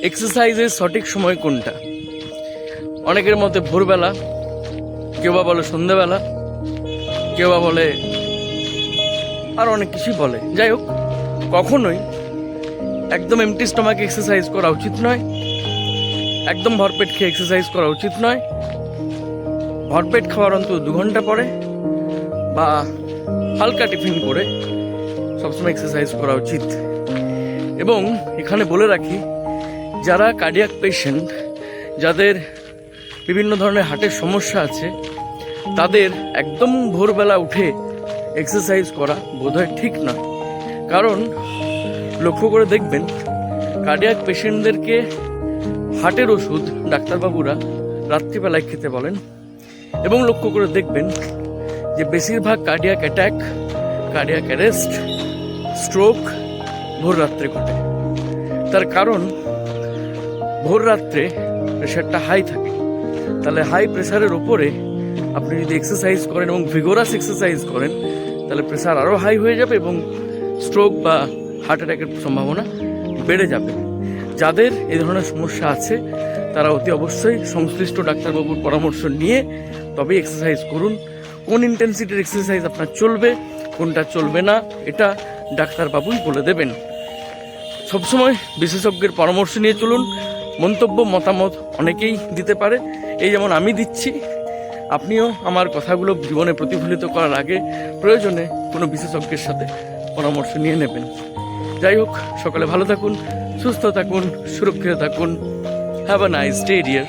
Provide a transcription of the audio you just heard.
এক্সারসাইজের সঠিক সময় কোনটা? অনেকের মতে ভোরবেলা, কেউ বা বলে সন্ধ্যেবেলা, কেউ বা বলে আর অনেক কিছুই বলে। যাই হোক, কখনোই একদম এমটি স্টমাকে এক্সারসাইজ করা উচিত নয়, একদম ভরপেট খেয়ে এক্সারসাইজ করা উচিত নয়। ভরপেট খাওয়ার অন্তত 2 ঘন্টা পরে বা হালকা টিফিন করে সবসময় এক্সারসাইজ করা উচিত। এবং এখানে বলে রাখি, যারা কার্ডিয়াক পেশেন্ট, যাদের বিভিন্ন ধরনের হার্টের সমস্যা আছে, তাদের একদম ভোরবেলা উঠে এক্সারসাইজ করা বোধহয় ঠিক নয়। কারণ লক্ষ্য করে দেখবেন, কার্ডিয়াক পেশেন্টদেরকে হার্টের ওষুধ ডাক্তারবাবুরা রাত্রিবেলায় খেতে বলেন। এবং লক্ষ্য করে দেখবেন যে বেশিরভাগ cardiac attack, cardiac arrest, stroke ভোর রাত্রে ঘটে। তার কারণ ভোর রাত্রে প্রেশারটা হাই থাকে। তাহলে হাই প্রেশারের ওপরে আপনি যদি এক্সারসাইজ করেন এবং ভিগোরাস এক্সারসাইজ করেন, তাহলে প্রেশার আরও হাই হয়ে যাবে এবং স্ট্রোক বা হার্ট অ্যাটাকের সম্ভাবনা বেড়ে যাবে। যাদের এই ধরনের সমস্যা আছে, তারা অতি অবশ্যই সংশ্লিষ্ট ডাক্তারবাবুর পরামর্শ নিয়ে তবে এক্সারসাইজ করুন। কোন ইন্টেন্সিটির এক্সারসাইজ আপনার চলবে, কোনটা চলবে না, এটা ডাক্তারবাবুই বলে দেবেন। সবসময় বিশেষজ্ঞের পরামর্শ নিয়ে চলুন। মন্তব্য, মতামত অনেকেই দিতে পারে, এই যেমন আমি দিচ্ছি। আপনিও আমার কথাগুলো জীবনে প্রতিফলিত করার আগে প্রয়োজনে কোনো বিশেষজ্ঞের সাথে পরামর্শ নিয়ে নেবেন। যাই হোক, সকালে ভালো থাকুন, সুস্থ থাকুন, সুরক্ষিত থাকুন। Have a nice day deer.